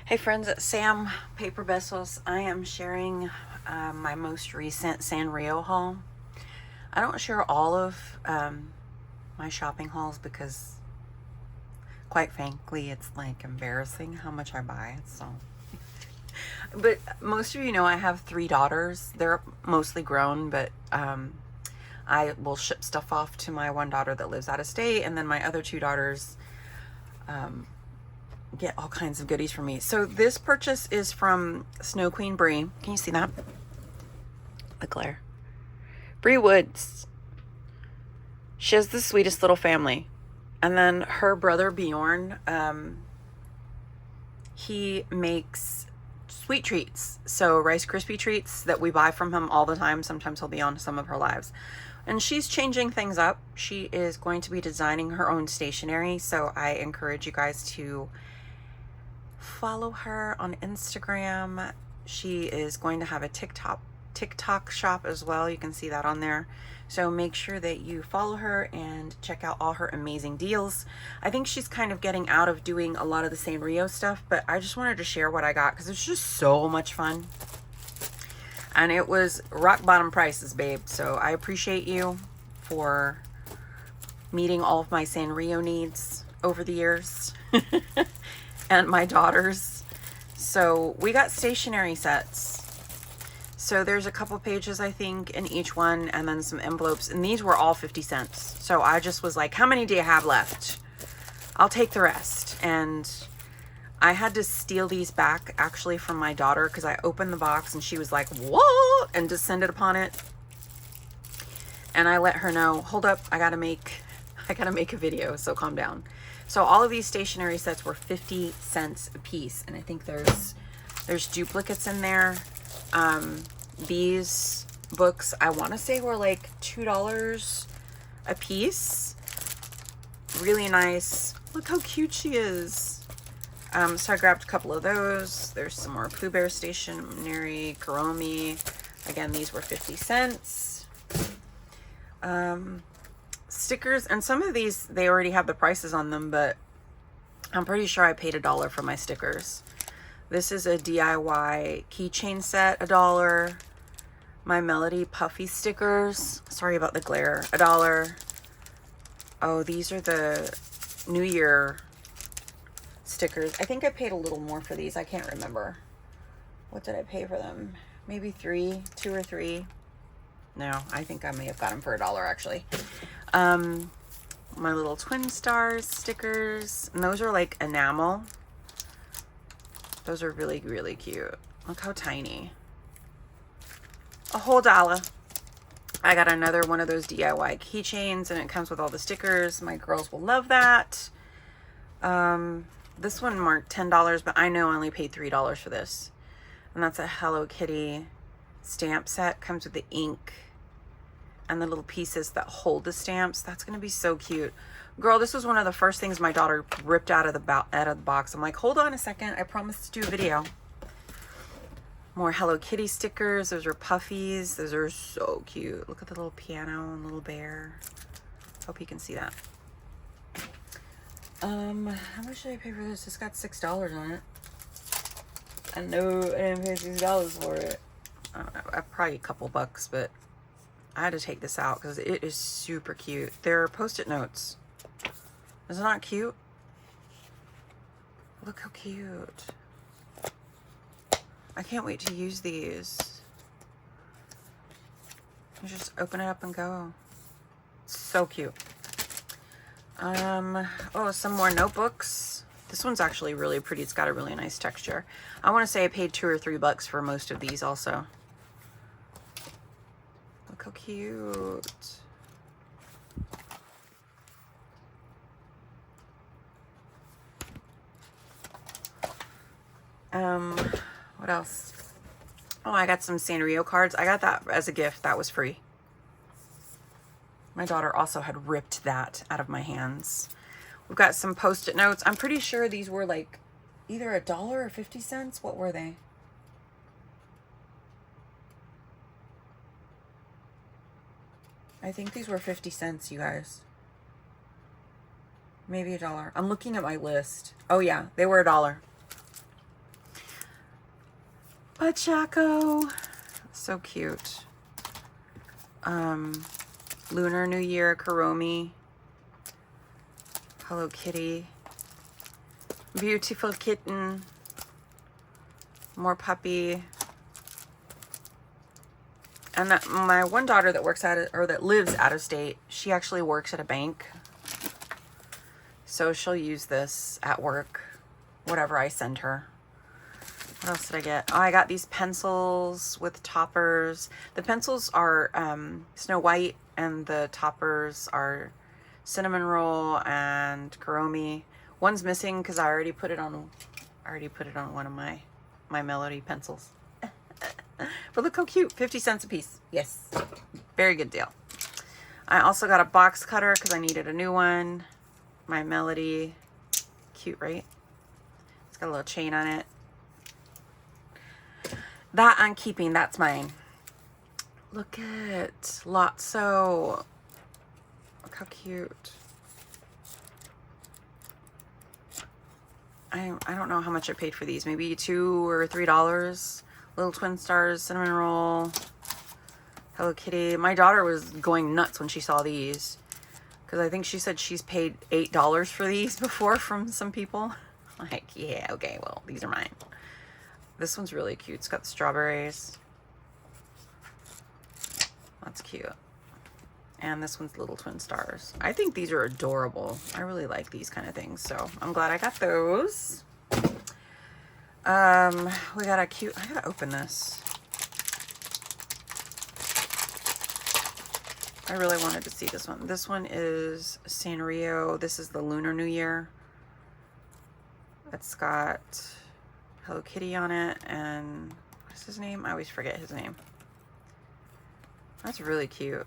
Hey friends, it's Sam Paper Besos. I am sharing my most recent Sanrio haul. I don't share all of my shopping hauls because, quite frankly, it's like embarrassing how much I buy. So, but most of you know I have 3 daughters. They're mostly grown, but I will ship stuff off to my one daughter that lives out of state, and then my other 2 daughters get all kinds of goodies from me. So this purchase is from SnowQueenBri. Can you see that? The glare. Bri Woods. She has the sweetest little family. And then her brother Bjorn, he makes sweet treats. So Rice Krispie treats that we buy from him all the time. Sometimes he'll be on some of her lives. And she's changing things up. She is going to be designing her own stationery. So I encourage you guys to follow her on Instagram. She is going to have a TikTok shop as well. You can see that on there. So make sure that you follow her and check out all her amazing deals. I think she's kind of getting out of doing a lot of the Sanrio stuff, but I just wanted to share what I got because it's just so much fun. And it was rock bottom prices, babe. So I appreciate you for meeting all of my Sanrio needs over the years. And my daughters. So we got stationery sets. So there's a couple pages, I think, in each one, and then some envelopes. And these were all 50 cents. So I just was like, how many do you have left? I'll take the rest. And I had to steal these back, actually, from my daughter, because I opened the box and she was like, what? And descended upon it. And I let her know, hold up, I gotta make a video, so calm down. So all of these stationery sets were 50 cents a piece, and I think there's duplicates in there. These books, I want to say, were like $2 a piece. Really nice. Look how cute she is. So I grabbed a couple of those. There's some more Pooh Bear stationery, Kuromi. Again, these were 50 cents. Stickers, and some of these they already have the prices on them, but I'm pretty sure I paid $1 for my stickers. This is a DIY keychain set, $1. My Melody Puffy stickers, sorry about the glare, $1. Oh, these are the New Year stickers. I think I paid a little more for these. I can't remember. What did I pay for them? Maybe 2 or 3. No, I think I may have got them for $1 actually. My little Twin Stars stickers, and those are like enamel. Those are really, really cute. Look how tiny. A whole $1. I got another one of those DIY keychains, and it comes with all the stickers. My girls will love that. This one marked $10, but I know I only paid $3 for this. And that's a Hello Kitty stamp set. Comes with the ink and the little pieces that hold the stamps. That's gonna be so cute. Girl, this was one of the first things my daughter ripped out of the box. I'm like, hold on a second, I promised to do a video. More Hello Kitty stickers. Those are puffies. Those are so cute. Look at the little piano and little bear. Hope you can see that. How much did I pay for this? This got $6 on it. I know I didn't pay $6 for it. I don't know, probably a couple bucks, but I had to take this out because it is super cute. They're Post-it notes. Is it not cute? Look how cute. I can't wait to use these. You just open it up and go. So cute. Oh, some more notebooks. This one's actually really pretty. It's got a really nice texture. I want to say I paid $2 or $3 for most of these also. Look how cute. What else? Oh, I got some Sanrio cards. I got that as a gift. That was free. My daughter also had ripped that out of my hands. We've got some Post-it notes. I'm pretty sure these were like either $1 or 50 cents. What were they? I think these were 50 cents, you guys. Maybe $1. I'm looking at my list. Oh yeah, they were $1. Pachaco. So cute. Lunar New Year, Kuromi. Hello Kitty. Beautiful kitten. More puppy. And my one daughter that works at it, or that lives out of state, she actually works at a bank. So she'll use this at work, whatever I send her. What else did I get? Oh, I got these pencils with toppers. The pencils are Snow White, and the toppers are Cinnamon Roll and Kuromi. One's missing because I already put it on one of my Melody pencils. But look how cute, 50 cents a piece. Yes, very good deal. I also got a box cutter because I needed a new one. My Melody, cute, right? It's got a little chain on it. That I'm keeping, that's mine. Look at Lotso. Look how cute. I don't know how much I paid for these. Maybe $2 or $3. Little twin stars, cinnamon roll, Hello Kitty. My daughter was going nuts when she saw these, because I think she said she's paid $8 for these before from some people. Like, yeah, okay, well, these are mine. This one's really cute. It's got the strawberries. That's cute. And this one's little twin stars. I think these are adorable. I really like these kind of things, so I'm glad I got those. We got a cute, I gotta open this. I really wanted to see this one. This one is Sanrio. This is the Lunar New Year. It's got Hello Kitty on it, and what's his name? I always forget his name. That's really cute.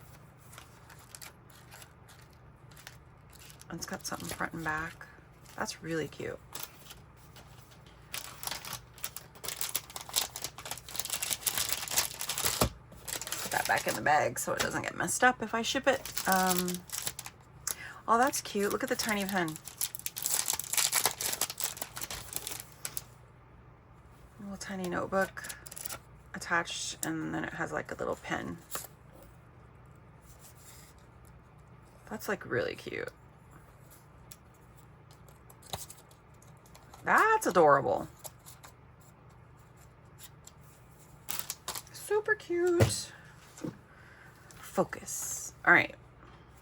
It's got something front and back. That's really cute. Put that back in the bag so it doesn't get messed up if I ship it. Oh, that's cute. Look at the tiny pen. A little tiny notebook attached, and then it has like a little pen. That's like really cute. That's adorable. Super cute. Focus. All right.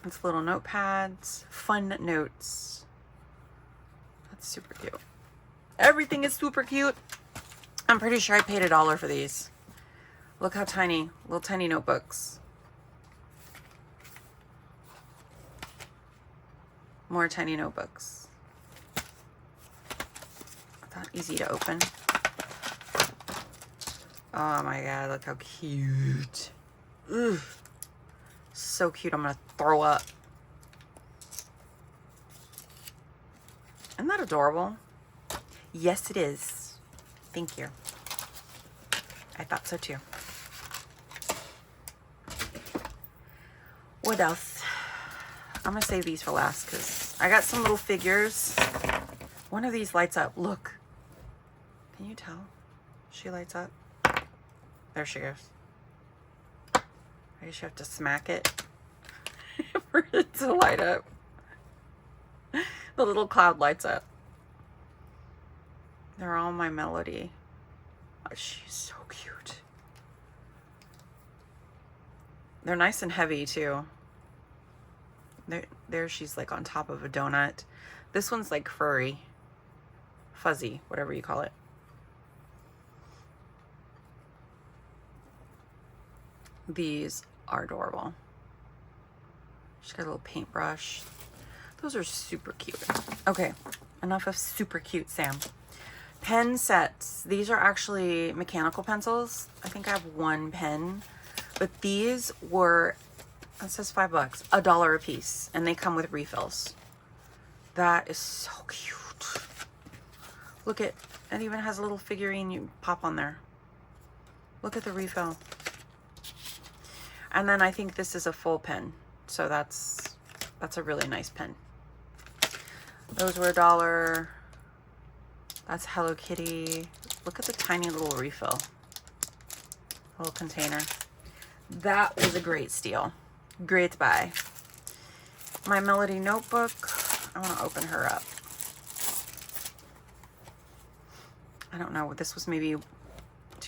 It's little notepads. Fun notes. That's super cute. Everything is super cute. I'm pretty sure I paid $1 for these. Look how tiny. Little tiny notebooks. More tiny notebooks. Not easy to open. Oh my god, look how cute. Ugh. So cute, I'm gonna throw up. Isn't that adorable? Yes, it is. Thank you. I thought so too. What else? I'm gonna save these for last because I got some little figures. One of these lights up. Look. Can you tell? She lights up. There she goes. I just have to smack it for it to light up. The little cloud lights up. They're all my Melody. Oh, she's so cute. They're nice and heavy too. There she's like on top of a donut. This one's like furry. Fuzzy, whatever you call it. These are adorable. She's got a little paintbrush. Those are super cute. Okay, enough of super cute, Sam. Pen sets. These are actually mechanical pencils. I think I have one pen, but these were, it says $5, $1 a piece, and they come with refills. That is so cute. Look at, it even has a little figurine you pop on there. Look at the refill. And then I think this is a full pen. So that's a really nice pen. Those were $1. That's Hello Kitty. Look at the tiny little refill. little container. That was a great steal. Great buy. My Melody notebook. I want to open her up. I don't know. This was maybe $2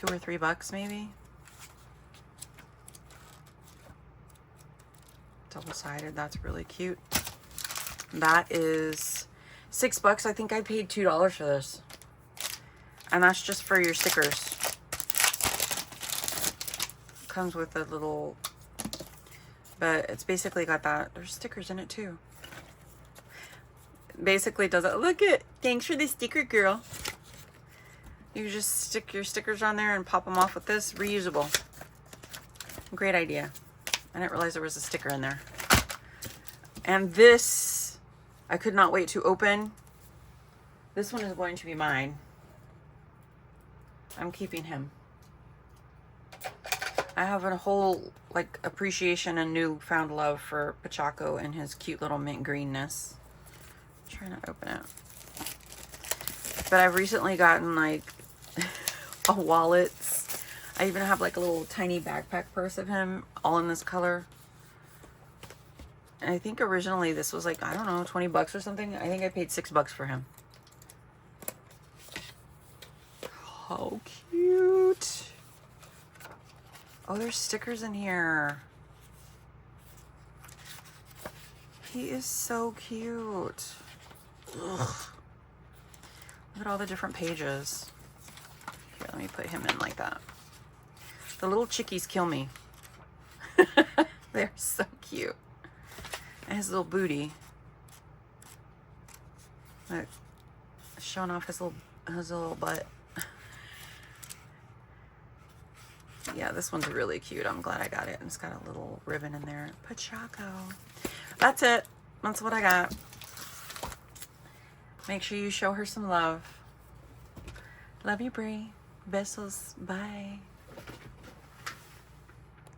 or $3 maybe. Double-sided. That's really cute. That is $6. I think I paid $2 for this. And that's just for your stickers. Comes with a little, but it's basically got that. There's stickers in it too. Basically does it. Look at, thanks for the sticker, girl. You just stick your stickers on there and pop them off with this. Reusable. Great idea. I didn't realize there was a sticker in there. And this, I could not wait to open. This one is going to be mine. I'm keeping him. I have a whole, like, appreciation and newfound love for Pachaco and his cute little mint greenness. I'm trying to open it. But I've recently gotten, like, a wallet. I even have, like, a little tiny backpack purse of him, all in this color. And I think originally this was, like, I don't know, $20 or something. I think I paid $6 for him. How cute. Oh, there's stickers in here. He is so cute. Ugh. Look at all the different pages. Here, let me put him in like that. The little chickies kill me. They're so cute. And his little booty. Look, showing off his little butt. Yeah, this one's really cute. I'm glad I got it. And it's got a little ribbon in there. Pachaco. That's it. That's what I got. Make sure you show her some love. Love you, Bri. Besos. Bye.